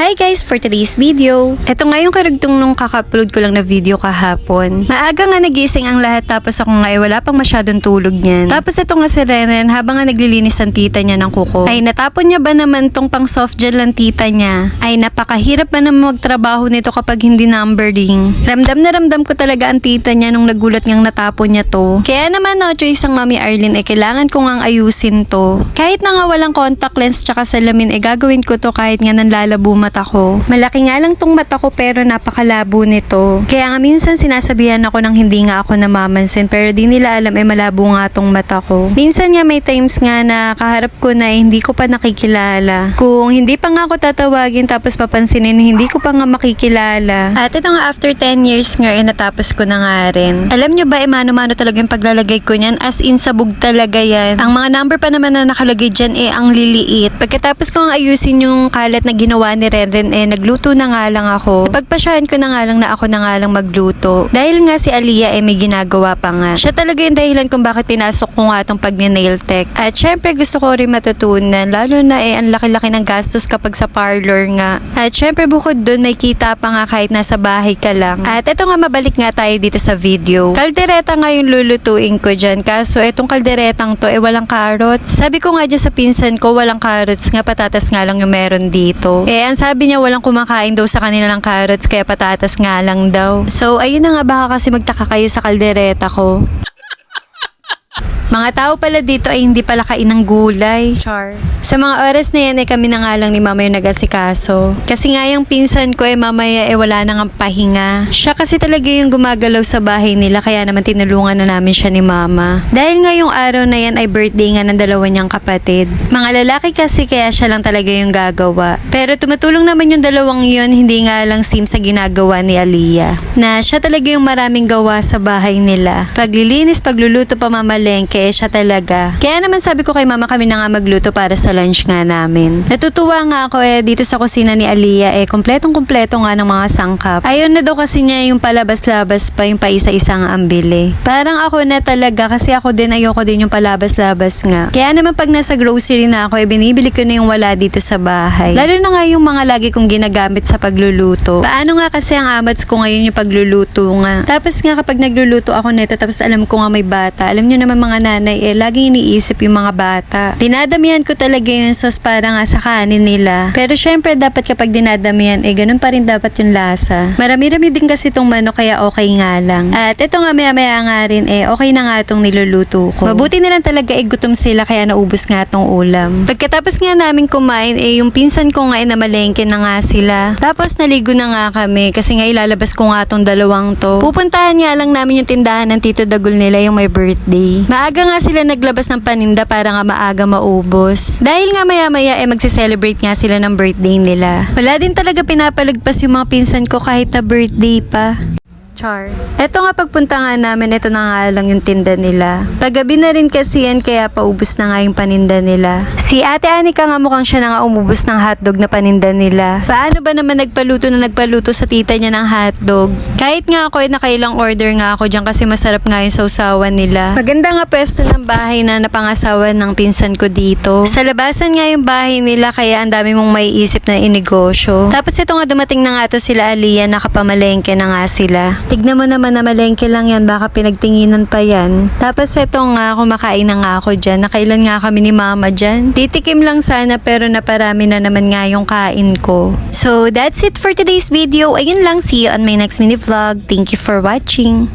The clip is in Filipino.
Hi guys, for today's video. Ito nga yung karugtong nung kaka-upload ko lang na video kahapon. Maaga nga nagising ang lahat tapos ako nga wala pang masyadong tulog niyan. Tapos ito nga si Renen habang nga naglilinis ang tita niya ng kuko. Ay natapon niya ba naman tong pang soft gel ng tita niya? Ay napakahirap ba naman magtrabaho nito kapag hindi numbering? Ramdam na ramdam ko talaga ang tita niya nung nagulat ngang natapon niya to. Kaya naman no choice ang Mami Arlene kailangan ko ngang ayusin to. Kahit na nga walang contact lens tsaka salamin gagawin ko to kahit nga nanlalabo mata ko. Malaki nga lang tong mata ko pero napakalabo nito. Kaya nga minsan sinasabihan ako ng hindi nga ako namamansin pero di nila alam malabo nga tong mata ko. Minsan nga may times nga na kaharap ko na hindi ko pa nakikilala. Kung hindi pa nga ako tatawagin tapos papansinin hindi ko pa nga makikilala. At ito nga after 10 years nga natapos ko na nga rin. Alam nyo ba mano-mano talaga yung paglalagay ko niyan as in sabog talaga yan. Ang mga number pa naman na nakalagay dyan ang liliit. Pagkatapos ko nga ayusin yung kalat na ginawa ni Renren nagluto na nga lang ako. Napagpasyahan ko na nga lang na ako na nga lang magluto. Dahil nga si Aliyah may ginagawa pa nga. Siya talaga yung dahilan kung bakit pinasok ko nga itong pag-nail tech. At syempre gusto ko rin matutunan lalo na ang laki-laki ng gastos kapag sa parlor nga. At syempre bukod dun may kita pa nga kahit nasa bahay ka lang. At ito nga mabalik nga tayo dito sa video. Kaldereta nga yung lulutuin ko dyan. Kaso itong kalderetang to walang carrots. Sabi ko nga dyan sa pinsan ko walang carrots nga patatas nga lang yung meron dito. Ang sabi niya walang kumakain daw sa kanila ng carrots kaya patatas nga lang daw. So ayun na nga baka kasi magtaka kayo sa kaldereta ko. Mga tao pala dito hindi pala kain ng gulay. Char. Sa mga oras na yan kami na nga lang ni mama yung nag-asikaso. Kasi nga yung pinsan ko mamaya wala nang ang pahinga. Siya kasi talaga yung gumagalaw sa bahay nila kaya naman tinulungan na namin siya ni mama. Dahil nga yung araw na yan ay birthday nga ng dalawa niyang kapatid. Mga lalaki kasi kaya siya lang talaga yung gagawa. Pero tumutulong naman yung dalawang yun hindi nga lang sim sa ginagawa ni Aliyah. Na siya talaga yung maraming gawa sa bahay nila. Paglilinis, pagluluto, pamamalengke siya talaga. Kaya naman sabi ko kay mama kami na nga magluto para sa lunch nga namin. Natutuwa nga ako dito sa kusina ni Aliyah kompletong-kompleto nga ng mga sangkap. Ayun na daw kasi niya yung palabas-labas pa yung paisa-isa nga ang bili. Parang ako na talaga kasi ako din ayoko din yung palabas-labas nga. Kaya naman pag nasa grocery na ako binibili ko na yung wala dito sa bahay. Lalo na nga yung mga lagi kong ginagamit sa pagluluto. Paano nga kasi ang amats ko ngayon yung pagluluto nga. Tapos nga kapag nagluluto ako nito tapos alam ko nga may bata. Alam nyo naman mga nanay laging iniisip yung mga bata. Dinadamihan ko talaga yung sauce para nga sa kanin nila. Pero syempre dapat kapag dinadamihan ganun pa rin dapat yung lasa. Marami-rami din kasi itong manok kaya okay nga lang. At ito nga maya-maya nga rin okay na nga itong niluluto ko. Mabuti na lang talaga gutom sila kaya naubos nga itong ulam. Pagkatapos nga namin kumain yung pinsan ko nga namalengke na nga sila. Tapos naligo na nga kami kasi nga ilalabas ko nga itong dalawang to. Pupuntahan nga lang namin yung tindahan ng Tito Dagul nila yung may birthday. Maaga nga sila naglabas ng paninda para nga maaga maubos. Dahil nga maya-maya magse-celebrate nga sila ng birthday nila. Wala din talaga pinapalagpas yung mga pinsan ko kahit na birthday pa. Char. Eto nga pagpunta nga namin, ito na nga lang yung tinda nila. Paggabi na rin kasi yan kaya paubos na nga yung paninda nila. Si Ate Anika nga mukhang siya na nga umubos ng hotdog na paninda nila. Paano ba naman nagpaluto sa tita niya ng hotdog? Kahit nga ako nakailang order nga ako dyan kasi masarap nga yung sausawan nila. Maganda nga pwesto ng bahay na napangasawan ng pinsan ko dito. Sa labasan nga yung bahay nila kaya ang dami mong maiisip na inegosyo. Tapos ito nga dumating na nga to sila Aliyah nakapamalengke na nga sila. Tignan mo naman na malengke lang yan, baka pinagtinginan pa yan. Tapos eto nga, kumakain na nga ako dyan. Nakailan nga kami ni mama dyan. Titikim lang sana pero naparami na naman nga yung kain ko. So that's it for today's video. Ayun lang, see you on my next mini vlog. Thank you for watching.